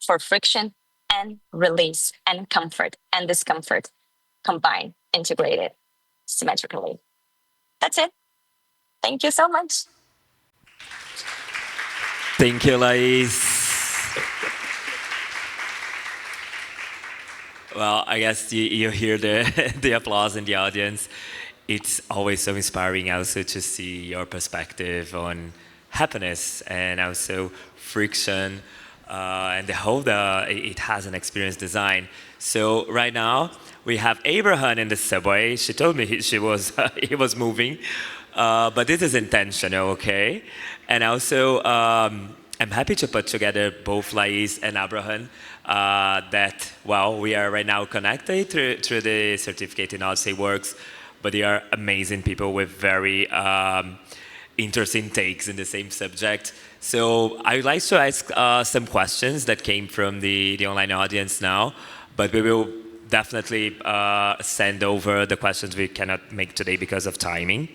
for friction and release and comfort and discomfort combined, integrated, symmetrically. That's it. Thank you so much. Thank you, Laís. Well, I guess you hear the applause in the audience. It's always so inspiring also to see your perspective on happiness and also friction and the whole it has an experience design. So right now we have Abraham in the subway. She told me he was moving, but this is intentional, okay? And also I'm happy to put together both Laís and Abraham. We are right now connected through the certificate in Odyssey Works. but they are amazing people with very interesting takes in the same subject. So I would like to ask some questions that came from the online audience now, but we will definitely send over the questions we cannot make today because of timing.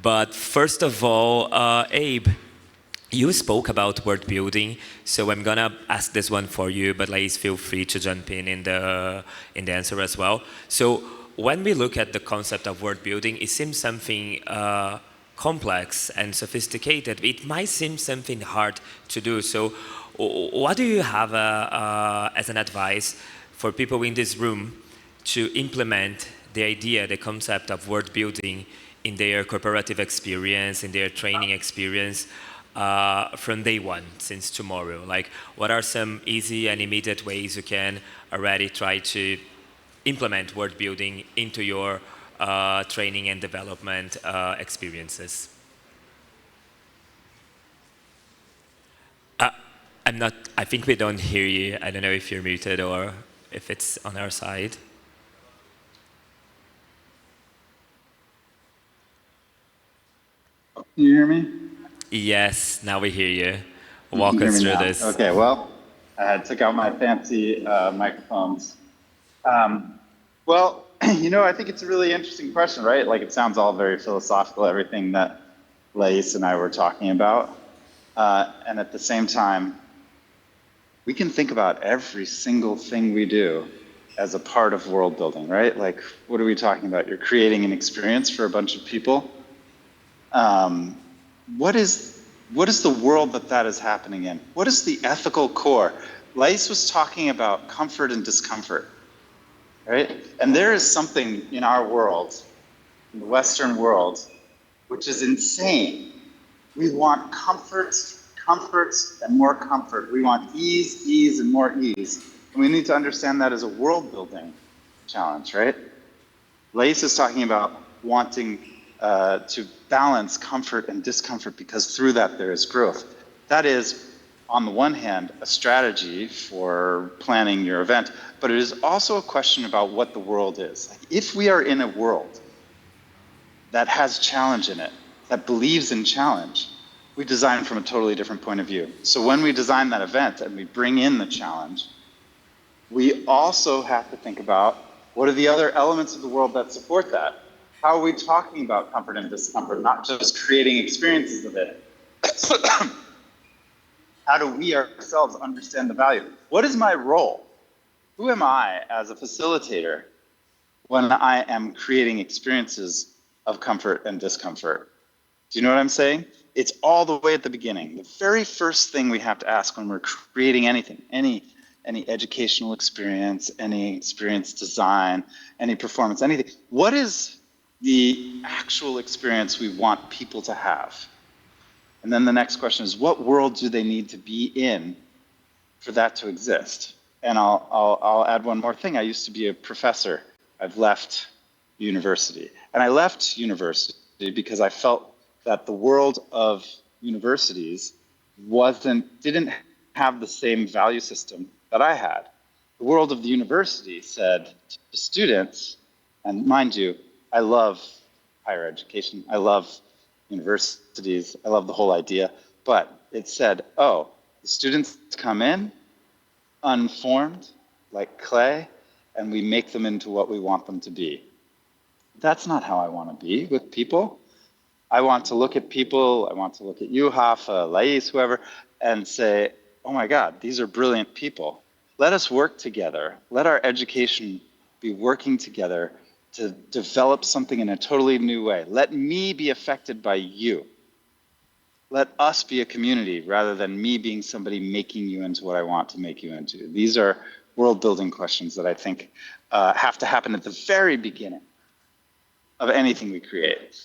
But first of all, Abe, you spoke about word building, so I'm gonna ask this one for you, but Laís, feel free to jump in the answer as well. So when we look at the concept of word building, it seems something complex and sophisticated. It might seem something hard to do. So what do you have as an advice for people in this room to implement the idea, the concept of word building in their corporative experience, in their training experience from day one, since tomorrow? Like, what are some easy and immediate ways you can already try to implement word building into your training and development experiences? I think we don't hear you. I don't know if you're muted or if it's on our side. Can you hear me? Yes, now we hear you. Walk us through this. Okay, well, I took out my fancy microphones. Well, you know, I think it's a really interesting question, right? Like, it sounds all very philosophical, everything that Laís and I were talking about. And at the same time, we can think about every single thing we do as a part of world building, right? Like, what are we talking about? You're creating an experience for a bunch of people. What is the world that is happening in? What is the ethical core? Laís was talking about comfort and discomfort, right? And there is something in our world, in the Western world, which is insane. We want comfort, and more comfort. We want ease, and more ease. And we need to understand that as a world building challenge, right? Laís is talking about wanting to balance comfort and discomfort, because through that there is growth. That is, on the one hand, a strategy for planning your event, but it is also a question about what the world is. Like, if we are in a world that has challenge in it, that believes in challenge, we design from a totally different point of view. So when we design that event and we bring in the challenge, we also have to think about what are the other elements of the world that support that. How are we talking about comfort and discomfort, not just creating experiences of it? How do we ourselves understand the value? What is my role? Who am I as a facilitator when I am creating experiences of comfort and discomfort? Do you know what I'm saying? It's all the way at the beginning. The very first thing we have to ask when we're creating anything, any educational experience, any experience design, any performance, anything. What is the actual experience we want people to have? And then the next question is, what world do they need to be in for that to exist? And I'll add one more thing. I used to be a professor. I've left university. And I left university because I felt that the world of universities didn't have the same value system that I had. The world of the university said to students, and mind you, I love higher education, I love universities, I love the whole idea, but it said, oh, the students come in unformed, like clay, and we make them into what we want them to be. That's not how I want to be with people. I want to look at people, I want to look at you, Hafa, Laís, whoever, and say, oh my God, these are brilliant people. Let us work together. Let our education be working together to develop something in a totally new way. Let me be affected by you. Let us be a community rather than me being somebody making you into what I want to make you into. These are world building questions that I think have to happen at the very beginning of anything we create.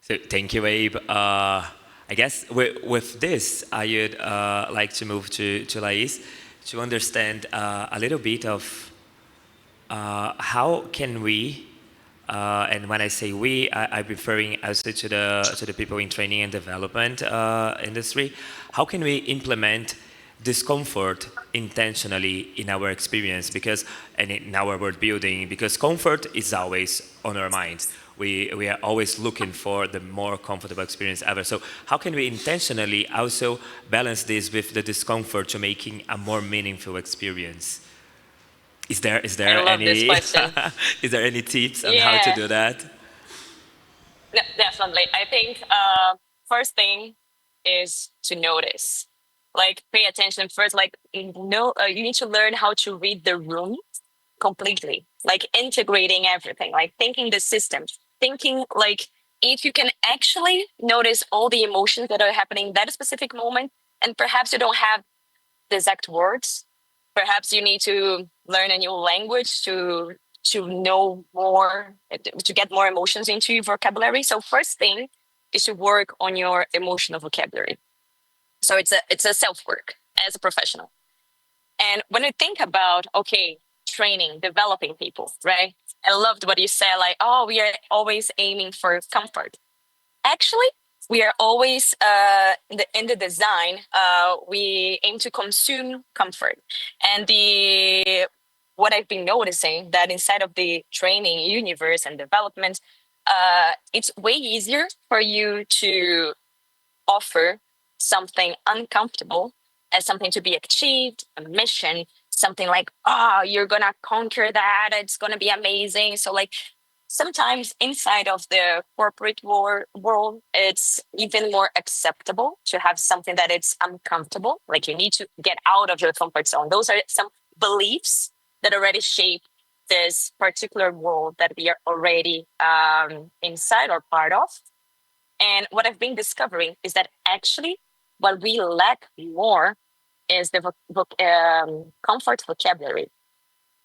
So thank you, Abe. I guess with this, I would like to move to Laís to understand a little bit of how can we, and when I say we, I'm referring also to the people in training and development industry. How can we implement discomfort intentionally in our experience and in our world building, because comfort is always on our minds. We are always looking for the more comfortable experience ever. So how can we intentionally also balance this with the discomfort to making a more meaningful experience? Is there I love this any question. is there any tips on how to Yeah, do that? definitely. I think first thing is to notice, like pay attention first. Like you need to learn how to read the room completely, like integrating everything, like thinking the system, thinking like if you can actually notice all the emotions that are happening in that specific moment, and perhaps you don't have the exact words, perhaps you need to learn a new language to know more, to get more emotions into your vocabulary. So first thing is to work on your emotional vocabulary. So it's a self work as a professional. And when you think about, okay, training, developing people, right? I loved what you said, like, oh, we are always aiming for comfort. Actually, we are always in the design, we aim to consume comfort. And the what I've been noticing that inside of the training universe and development, it's way easier for you to offer something uncomfortable as something to be achieved, a mission, something like, oh, you're gonna conquer that, it's gonna be amazing. So like sometimes inside of the corporate world, it's even more acceptable to have something that it's uncomfortable. Like you need to get out of your comfort zone. Those are some beliefs that already shape this particular world that we are already inside or part of. And what I've been discovering is that actually what we lack more is the comfort vocabulary.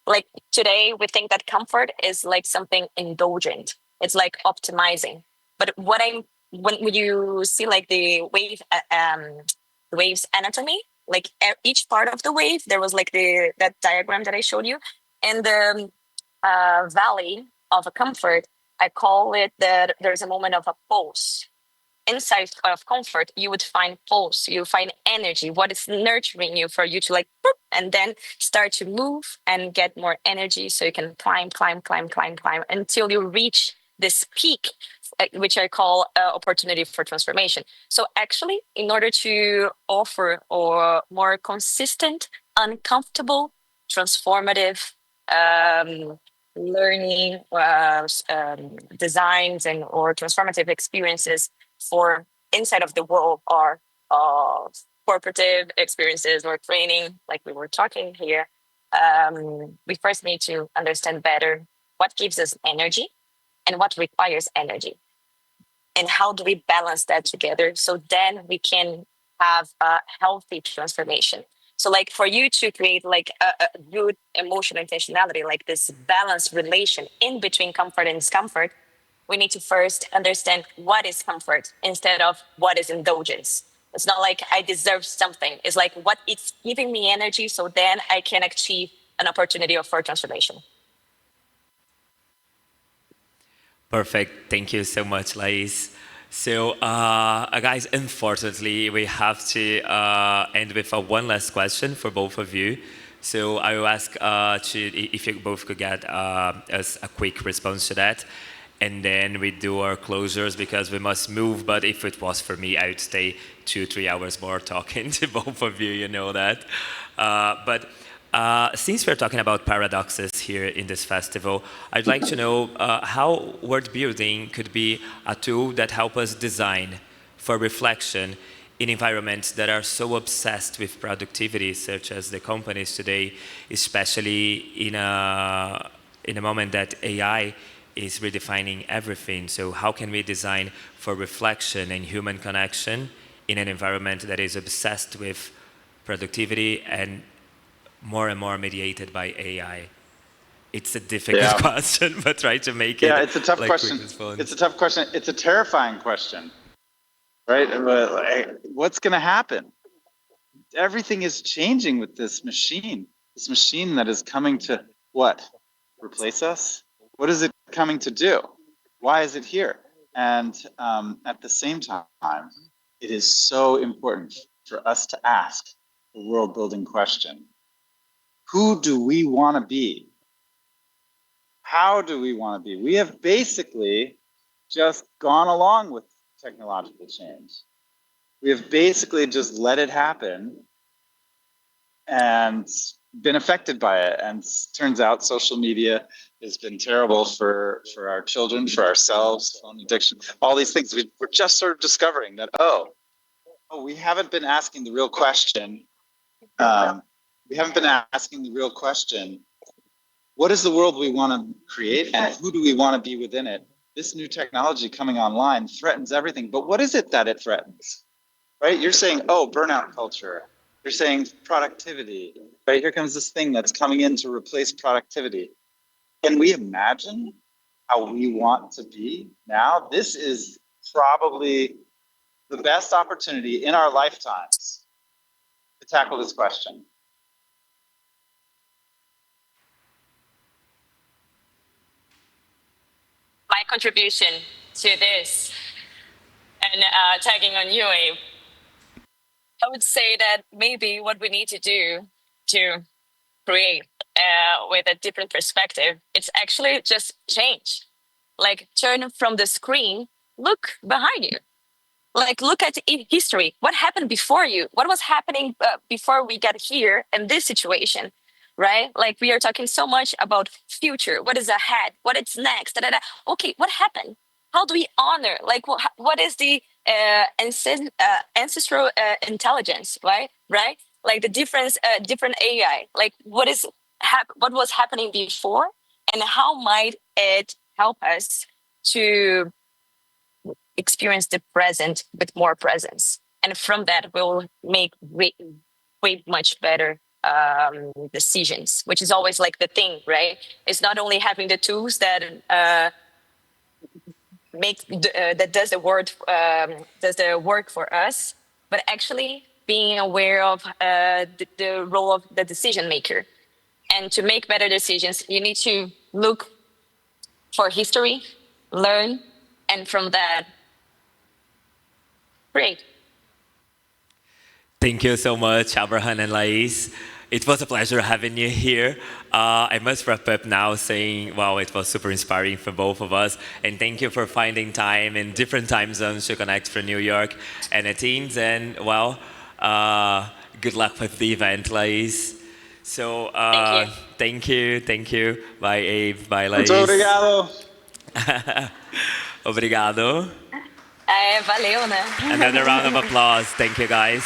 Like today, we think that comfort is like something indulgent. It's like optimizing. But when you see like the wave's anatomy, like each part of the wave, there was like that diagram that I showed you, and the valley of a comfort, I call it that there's a moment of a pulse. Inside of comfort, you would find pulse, you find energy, what is nurturing you for you to like, boop, and then start to move and get more energy so you can climb until you reach this peak, which I call opportunity for transformation. So actually, in order to offer a more consistent, uncomfortable, transformative learning designs and or transformative experiences for inside of the world or corporative experiences or training, like we were talking here, we first need to understand better what gives us energy and what requires energy. And how do we balance that together so then we can have a healthy transformation. So like for you to create like a good emotional intentionality, like this balanced relation in between comfort and discomfort, we need to first understand what is comfort instead of what is indulgence. It's not like I deserve something. It's like what it's giving me energy so then I can achieve an opportunity for transformation. Perfect. Thank you so much, Laís. So, guys, unfortunately, we have to end with one last question for both of you. So I will ask if you both could get us a quick response to that. And then we do our closures because we must move. But if it was for me, I would stay 2-3 hours more talking to both of you, you know that. But since we're talking about paradoxes here in this festival, I'd like to know how word building could be a tool that helps us design for reflection in environments that are so obsessed with productivity, such as the companies today, especially in a moment that AI is redefining everything. So how can we design for reflection and human connection in an environment that is obsessed with productivity and more mediated by AI? It's a difficult question, but try to make it. Yeah, it's a tough like question. It's a tough question. It's a terrifying question, right? What's going to happen? Everything is changing with this machine that is coming to what? Replace us? What is it coming to do? Why is it here? And at the same time, it is so important for us to ask, a world building question. Who do we want to be? How do we want to be? We have basically just gone along with technological change. We have basically just let it happen and been affected by it. And turns out social media has been terrible for our children, for ourselves, phone addiction, all these things. We're just sort of discovering that, we haven't been asking the real question. We haven't been asking the real question, what is the world we want to create and who do we want to be within it? This new technology coming online threatens everything, but what is it that it threatens? Right? You're saying, burnout culture. You're saying productivity, right? Here comes this thing that's coming in to replace productivity. Can we imagine how we want to be now? This is probably the best opportunity in our lifetimes to tackle this question. My contribution to this, and tagging on you, Abe, I would say that maybe what we need to do to create with a different perspective, it's actually just change. Like turn from the screen, look behind you. Like look at history. What happened before you? What was happening before we got here in this situation, right? Like we are talking so much about future. What is ahead? What is next? Da, da, da. Okay, what happened? How do we honor? Like what is the ancestral intelligence, right? Right? Like the different AI. Like what was happening before, and how might it help us to experience the present with more presence, and from that we'll make way much better decisions, which is always like the thing, right? It's not only having the tools that that does the work for us, but actually being aware of the role of the decision maker. And to make better decisions, you need to look for history, learn, and from that, create. Thank you so much, Abraham and Laís. It was a pleasure having you here. I must wrap up now saying, wow, it was super inspiring for both of us. And thank you for finding time in different time zones to connect from New York and Athens. And well, good luck with the event, Laís. So thank you. Bye, Abe. Bye, Laís. Muito obrigado. Obrigado. Valeu, né? Another round of applause. Thank you, guys.